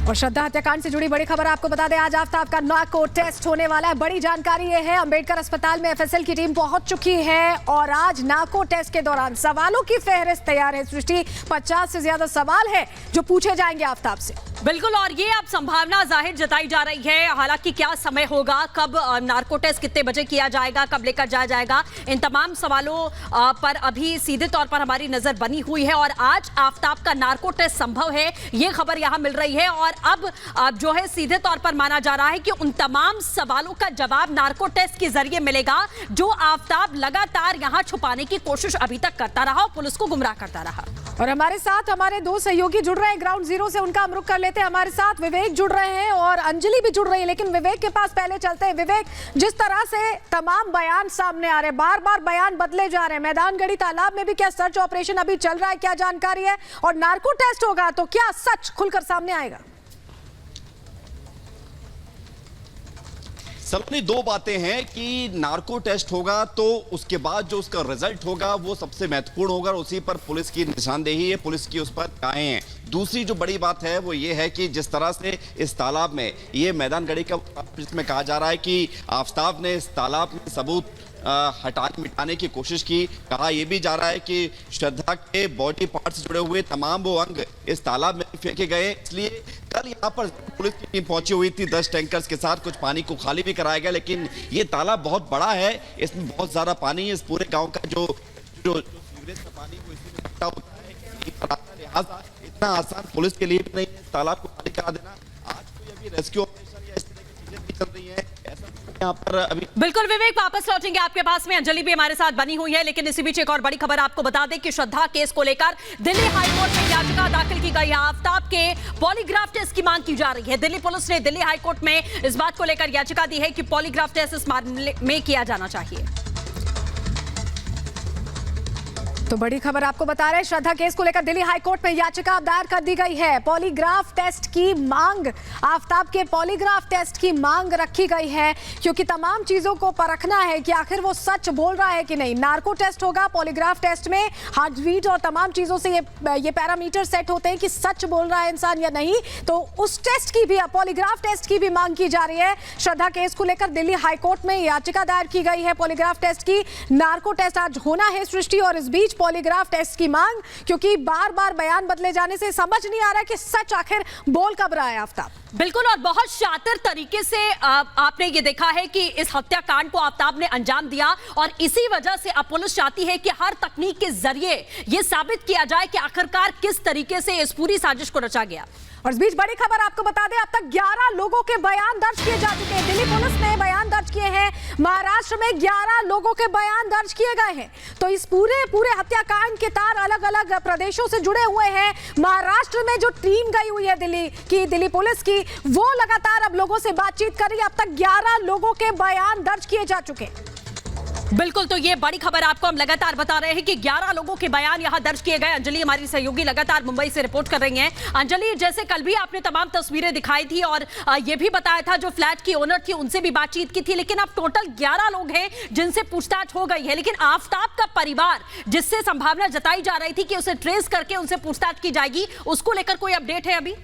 और श्रद्धा हत्याकांड से जुड़ी बड़ी खबर आपको बता दें, आज आफ्ताब का नार्को टेस्ट होने वाला है। बड़ी जानकारी ये है, अंबेडकर अस्पताल में एफएसएल की टीम पहुंच चुकी है और आज नार्को टेस्ट के दौरान सवालों की फहरिस्त तैयार है। सृष्टि, 50 से ज्यादा सवाल है जो पूछे जाएंगे आफ्ताब से। बिल्कुल, और ये अब संभावना जाहिर जताई जा रही है, हालांकि क्या समय होगा, कब नार्को टेस्ट कितने बजे किया जाएगा, कब लेकर जाया जाएगा, इन तमाम सवालों पर अभी सीधे तौर पर हमारी नजर बनी हुई है। और आज आफ्ताब का नार्को टेस्ट संभव है, ये खबर यहां मिल रही है। और अब जो है सीधे तौर पर माना जा रहा है कि उन तमाम सवालों का जवाब नार्को टेस्ट के जरिए मिलेगा जो आफ्ताब लगातार यहां छुपाने की कोशिश अभी तक करता रहा और पुलिस को गुमराह करता रहा। और हमारे साथ हमारे दो सहयोगी जुड़ रहे हैं ग्राउंड जीरो से, उनका हम रुख कर लेते हैं। हमारे साथ विवेक जुड़ रहे हैं और अंजलि भी जुड़ रही है, लेकिन विवेक के पास पहले चलते हैं। विवेक, जिस तरह से तमाम बयान सामने आ रहे हैं, बार बार बयान बदले जा रहे हैं, मैदानगढ़ी तालाब में भी क्या सर्च ऑपरेशन अभी चल रहा है, क्या जानकारी है? और नार्को टेस्ट होगा तो क्या सच खुलकर सामने आएगा? सलोनी, दो बातें हैं कि नार्को टेस्ट होगा तो उसके बाद जो उसका रिजल्ट होगा वो सबसे महत्वपूर्ण होगा और उसी पर पुलिस की निशानदेही है, पुलिस की उस पर निगाहें हैं। दूसरी जो बड़ी बात है वो ये है कि जिस तरह से इस तालाब में, ये मैदानगढ़ी का जिसमें कहा जा रहा है कि आफ्ताब ने इस तालाब में सबूत हटाने मिटाने की कोशिश की, कहा यह भी जा रहा है कि श्रद्धा के बॉडी पार्ट से जुड़े हुए तमाम वो अंग इस तालाब में फेंके गए। इसलिए कल यहाँ पर पुलिस की टीम पहुंची हुई थी 10 टैंकर्स के साथ, कुछ पानी को खाली भी कराया गया, लेकिन ये तालाब बहुत बड़ा है, इसमें बहुत ज्यादा पानी है। इस पूरे गांव का जो सीवरेज का पानी वो इसी में इकट्ठा होता है, लिहाजा इतना आसान पुलिस के लिए भी नहीं है इस तालाब को खाली करा देना। आज कोई अभी रेस्क्यू ऑपरेशन या इस तरह की चीजें भी चल रही है, ऐसा यहाँ पर अभी। बिल्कुल विवेक, वापस लौटेंगे आपके पास में। अंजलि भी हमारे साथ बनी हुई है, लेकिन इसी बीच एक और बड़ी खबर आपको बता दें कि श्रद्धा केस को लेकर दिल्ली हाईकोर्ट में याचिका दाखिल की गई है। आफ्ताब के पॉलीग्राफ टेस्ट की मांग की जा रही है। दिल्ली पुलिस ने दिल्ली हाईकोर्ट में इस बात को लेकर याचिका दी है कि पॉलीग्राफ टेस्ट इस मामले में किया जाना चाहिए। तो बड़ी खबर आपको बता रहे हैं, श्रद्धा केस को लेकर दिल्ली हाईकोर्ट में याचिका दायर कर दी गई है। पॉलीग्राफ टेस्ट की मांग, आफ्ताब के पॉलीग्राफ टेस्ट की मांग रखी गई है, क्योंकि तमाम चीजों को परखना है कि आखिर वो सच बोल रहा है कि नहीं। नार्को टेस्ट होगा, पॉलीग्राफ टेस्ट में हार्ट बीट और तमाम चीजों से ये पैरामीटर सेट होते हैं कि सच बोल रहा है इंसान या नहीं। तो उस टेस्ट की भी, पॉलीग्राफ टेस्ट की भी मांग की जा रही है। श्रद्धा केस को लेकर दिल्ली हाईकोर्ट में याचिका दायर की गई है पॉलीग्राफ टेस्ट की। नार्को टेस्ट आज होना है सृष्टि, और इस बीच पॉलीग्राफ टेस्ट की मांग, क्योंकि बार बार बयान बदले जाने से समझ नहीं आ रहा कि सच आखिर बोल कब रहा है आफ्ताब। बिल्कुल, और बहुत शातिर तरीके से आपने ये देखा है कि इस हत्याकांड को आफ्ताब ने अंजाम दिया, और इसी वजह से अब पुलिस चाहती है कि हर तकनीक के जरिए यह साबित किया जाए कि आखिरकार किस तरीके से इस पूरी साजिश को रचा गया। और इस बीच बड़ी खबर आपको बता दें, अब तक 11 लोगों के बयान दर्ज किए जा चुके हैं। दिल्ली पुलिस ने बयान दर्ज किए हैं, महाराष्ट्र में 11 लोगों के बयान दर्ज किए गए हैं। तो इस पूरे हत्याकांड के तार अलग अलग प्रदेशों से जुड़े हुए हैं। महाराष्ट्र में जो टीम गई हुई है दिल्ली पुलिस की, वो लगातार अब लोगों से बातचीत कर रही है। अब तक 11 लोगों के बयान दर्ज किए जा चुके हैं। बिल्कुल, तो ये बड़ी खबर आपको हम लगातार बता रहे हैं कि 11 लोगों के बयान यहां दर्ज किए गए। अंजलि हमारी सहयोगी लगातार मुंबई से रिपोर्ट कर रही हैं। अंजलि, जैसे कल भी आपने तमाम तस्वीरें दिखाई थी और ये भी बताया था जो फ्लैट की ओनर थी उनसे भी बातचीत की थी, लेकिन अब टोटल 11 लोग हैं जिनसे पूछताछ हो गई है। लेकिन आफ्ताब का परिवार, जिससे संभावना जताई जा रही थी कि उसे ट्रेस करके उनसे पूछताछ की जाएगी, उसको लेकर कोई अपडेट है अभी?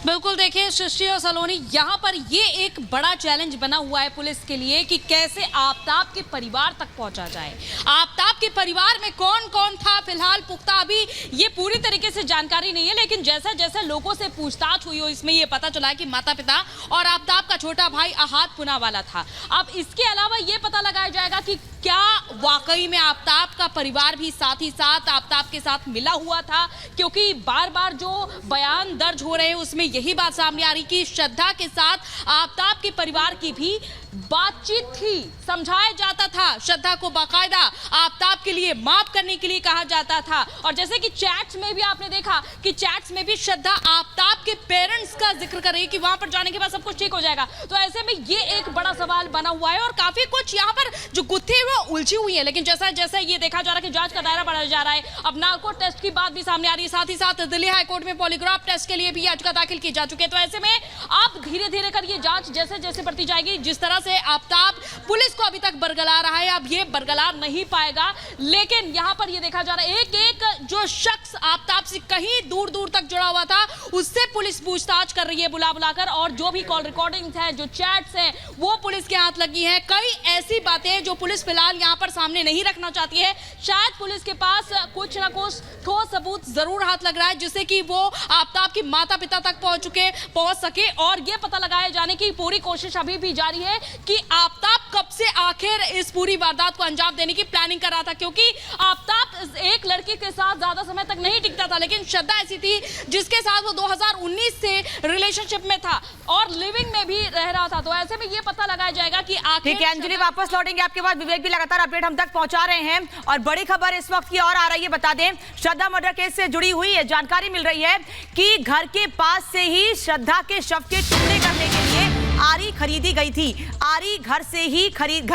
बिल्कुल, देखिए सृष्टि और सलोनी, यहाँ पर ये एक बड़ा चैलेंज बना हुआ है पुलिस के लिए कि कैसे आफ्ताब के परिवार तक पहुंचा जाए। आफ्ताब के परिवार में कौन कौन था, फिलहाल पुख्ता अभी ये पूरी तरीके से जानकारी नहीं है, लेकिन जैसे जैसे लोगों से पूछताछ हुई हो, इसमें ये पता चला कि माता पिता और आफ्ताब का छोटा भाई अहाद पूनावाला था। अब इसके अलावा ये पता लगाया जाएगा कि क्या वाकई में आफ्ताब का परिवार भी साथ ही साथ आफ्ताब के साथ मिला हुआ था, क्योंकि बार बार जो बयान दर्ज हो रहे हैं उसमें यही बात सामने आ रही कि श्रद्धा के साथ आफ्ताब के परिवार की भी बातचीत थी। समझाया जाता था श्रद्धा को, बाकायदा आफ्ताब के लिए माफ करने के लिए कहा जाता था। और जैसे कि चैट्स में भी आपने देखा कि चैट्स में भी श्रद्धा आफ्ताब के पेरेंट्स का जिक्र कर रही है कि वहां पर जाने के बाद सब कुछ ठीक हो जाएगा। तो ऐसे में ये एक बड़ा सवाल बना हुआ है और काफी कुछ यहाँ पर जो गुत्थे हुए उलझी हुई है। लेकिन जैसा जैसा ये देखा जा रहा है कि जांच का दायरा बढ़ा जा रहा है, अब नार्को टेस्ट की बात भी सामने आ रही है, साथ ही साथ दिल्ली हाईकोर्ट में पॉलीग्राफ टेस्ट के लिए भी याचिका दाखिल की जा चुकी है। तो ऐसे में आप धीरे धीरे कर ये जांच जैसे जैसे बढ़ती जाएगी, जिस तरह से आफताब पुलिस को अभी तक बरगला रहा है, अब ये बरगला नहीं पाएगा। लेकिन यहाँ पर ये देखा जा रहा है एक एक जो शख्स आफताब से कहीं दूर दूर तक जुड़ा हुआ था उससे पुलिस पूछताछ कर रही है बुला बुलाकर, और जो भी कॉल रिकॉर्डिंग्स है, जो चैट्स हैं, वो पुलिस के हाथ लगी है। कई ऐसी बातें जो पुलिस फिलहाल यहाँ पर सामने नहीं रखना चाहती है, शायद पुलिस के पास कुछ ना कुछ ठोस सबूत जरूर हाथ लग रहा है जिससे कि वो आफताब के माता पिता तक पहुंच सके, और ये पता लगाए जाने की पूरी कोशिश अभी भी जारी है कि आफताब कब से आखिर इस पूरी वारदात को अंजाम देने की प्लानिंग कर रहा था। क्योंकि आफताब एक लड़की के साथ ज्यादा समय तक नहीं टिकता था, लेकिन श्रद्धा ऐसी थी जिसके साथ वो 2019 से रिलेशनशिप में था और लिविंग में भी रह रहा था। तो ऐसे में ये पता लगाया जाएगा कि आखिर। ठीक है अंजलि, वापस लौटेंगे आपके बाद। विवेक भी लगातार अपडेट हम तक पहुंचा रहे हैं, और बड़ी खबर इस वक्त की और आ रही है, बता दें श्रद्धा मर्डर केस से जुड़ी हुई है। जानकारी मिल रही है कि घर के पास से ही श्रद्धा के शव के टुकड़े करने के लिए आरी खरीदी गई थी। आरी घर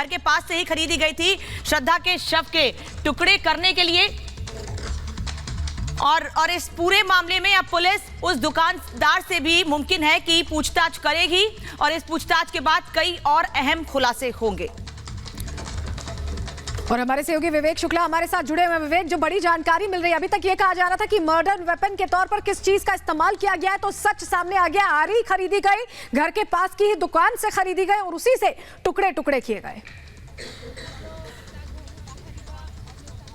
के पास से ही खरीदी गई थी श्रद्धा के शव के टुकड़े करने के लिए। और इस पूरे मामले में अब पुलिस उस दुकानदार से भी मुमकिन है कि पूछताछ करेगी, और इस पूछताछ के बाद कई और अहम खुलासे होंगे। और हमारे सहयोगी विवेक शुक्ला हमारे साथ जुड़े हुए। विवेक, जो बड़ी जानकारी मिल रही है, अभी तक ये कहा जा रहा था कि मर्डर वेपन के तौर पर किस चीज का इस्तेमाल किया गया है, तो सच सामने आ गया। आरी खरीदी गई, घर के पास की ही दुकान से खरीदी गई और उसी से टुकड़े टुकड़े किए गए।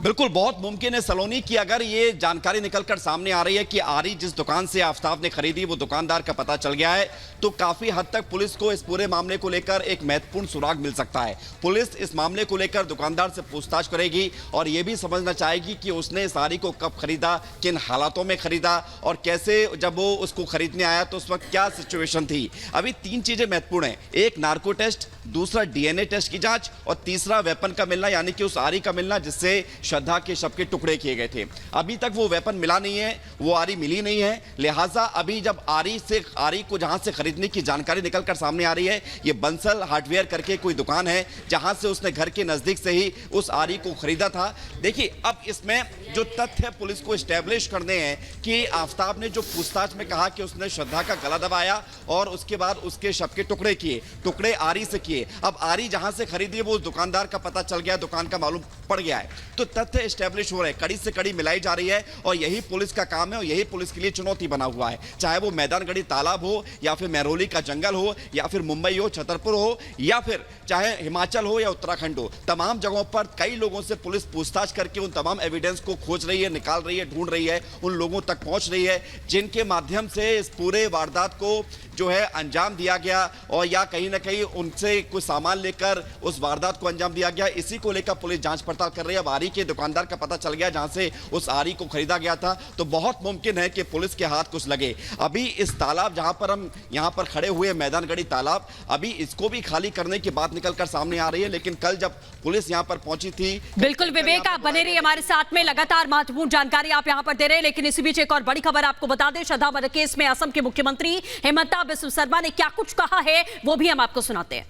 बिल्कुल, बहुत मुमकिन है सलोनी कि अगर ये जानकारी निकलकर सामने आ रही है कि आरी जिस दुकान से आफताब ने खरीदी वो दुकानदार का पता चल गया है, तो काफी हद तक पुलिस को इस पूरे मामले को लेकर एक महत्वपूर्ण सुराग मिल सकता है। पुलिस इस मामले को लेकर दुकानदार से पूछताछ करेगी और यह भी समझना चाहेगी कि उसने इस आरी को कब खरीदा, किन हालातों में खरीदा, और कैसे जब वो उसको खरीदने आया तो उस वक्त क्या सिचुएशन थी। अभी 3 चीजें महत्वपूर्ण हैं, एक नार्को टेस्ट, दूसरा डीएनए टेस्ट की जांच, और तीसरा वेपन का मिलना, यानी कि उस आरी का मिलना जिससे श्रद्धा के शव के टुकड़े किए गए थे। अभी तक वो वेपन मिला नहीं है, वो आरी मिली नहीं है, लिहाजा अभी जब आरी को जहां से खरीदने की जानकारी निकलकर सामने आ रही है, ये बंसल हार्डवेयर करके कोई दुकान है जहां से उसने घर के नजदीक से ही उस आरी को खरीदा था। देखिए, अब इसमें जो तथ्य पुलिस को एस्टैब्लिश करने हैं कि आफताब ने जो पूछताछ में कहा कि उसने श्रद्धा का गला दबाया और उसके बाद उसके शव के टुकड़े किए, टुकड़े आरी से किए। अब आरी जहां से खरीदी है वो उस दुकानदार का पता चल गया, दुकान का मालूम पड़ गया है, तो तथ्य एस्टैब्लिश हो रहे हैं, कड़ी से कड़ी मिलाई जा रही है, और यही पुलिस का काम है और यही पुलिस के लिए चुनौती बना हुआ है। चाहे वो मैदानगढ़ी तालाब हो, या फिर महरौली का जंगल हो, या फिर मुंबई हो, छतरपुर हो, या फिर चाहे हिमाचल हो या उत्तराखंड हो, तमाम जगहों पर कई लोगों से पुलिस पूछताछ करके उन तमाम एविडेंस को खोज रही है, निकाल रही है, ढूंढ रही है, उन लोगों तक पहुंच रही है जिनके माध्यम से इस पूरे वारदात को जो है अंजाम दिया गया, और या कहीं ना कहीं उनसे कुछ सामान लेकर उस वारदात को अंजाम दिया गया। इसी को लेकर पुलिस जांच पड़ताल कर रही है। अब आरी के दुकानदार का पता चल गया जहां से उस आरी को खरीदा गया था, तो बहुत मुमकिन है कि पुलिस के हाथ कुछ लगे। अभी इस तालाब जहां पर हम यहां पर खड़े हुए मैदानगढ़ी तालाब, अभी इसको भी खाली करने की बात निकलकर सामने आ रही है, लेकिन कल जब पुलिस यहां पर पहुंची थी। बिल्कुल विवेक, आप बने रहिए हमारे साथ में, लगातार महत्वपूर्ण जानकारी आप यहां पर दे रहे हैं। लेकिन इसी बीच एक और बड़ी खबर आपको बता दें, श्रद्धा मर्डर केस में असम के मुख्यमंत्री हेमंता बिस्वा शर्मा ने क्या कुछ कहा है वो भी हम आपको सुनाते हैं।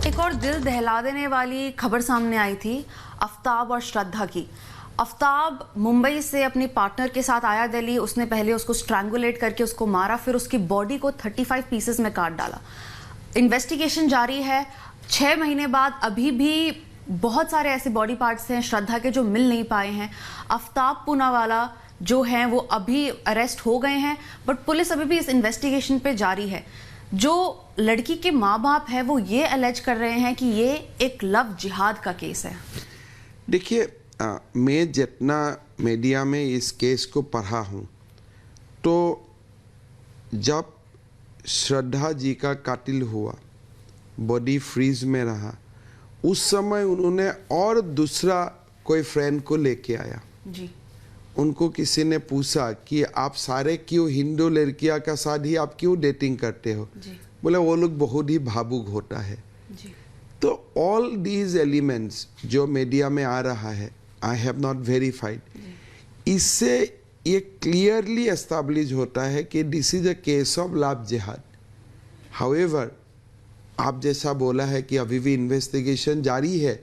एक और दिल दहला देने वाली खबर सामने आई थी आफताब और श्रद्धा की। आफताब मुंबई से अपने पार्टनर के साथ आया दिल्ली, उसने पहले उसको स्ट्रैंगुलेट करके उसको मारा, फिर उसकी बॉडी को 35 पीसेस में काट डाला। इन्वेस्टिगेशन जारी है। 6 महीने बाद अभी भी बहुत सारे ऐसे बॉडी पार्ट्स हैं श्रद्धा के जो मिल नहीं पाए हैं। आफताब पूनावाला जो हैं वो अभी अरेस्ट हो गए हैं, बट पुलिस अभी भी इस इन्वेस्टिगेशन पे जारी है। जो लड़की के माँ बाप है वो ये अलेज कर रहे हैं कि ये एक लव जिहाद का केस है। देखिए, मैं जितना मीडिया में इस केस को पढ़ा हूँ, तो जब श्रद्धा जी का कातिल हुआ, बॉडी फ्रीज में रहा, उस समय उन्होंने और दूसरा कोई फ्रेंड को लेके आया जी। उनको किसी ने पूछा कि आप सारे क्यों हिंदू लड़कियां का शादी आप क्यों डेटिंग करते हो? बोले वो लोग बहुत ही भावुक होता है जी। तो ऑल दीज एलिमेंट्स जो मीडिया में आ रहा है, आई हैव नॉट वेरीफाइड, इससे ये क्लियरली एस्टैब्लिश होता है कि this is a case of love जिहाद। हाउएवर, आप जैसा बोला है कि अभी भी इन्वेस्टिगेशन जारी है,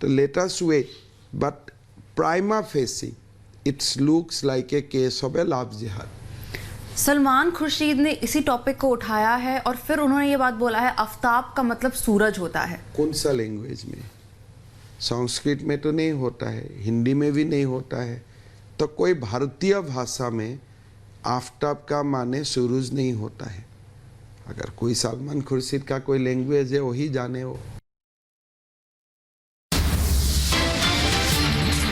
तो let us wait, but prima facie it's looks like a case of a love जिहाद। सलमान खुर्शीद ने इसी टॉपिक को उठाया है और फिर उन्होंने ये बात बोला है आफ्ताब का मतलब सूरज होता है। कौन सा लैंग्वेज में? संस्कृत में तो नहीं होता है, हिंदी में भी नहीं होता है, तो कोई भारतीय भाषा में आफ्ताब का माने सूरज नहीं होता है। अगर कोई सलमान खुर्शीद का कोई लैंग्वेज है वही जाने वो।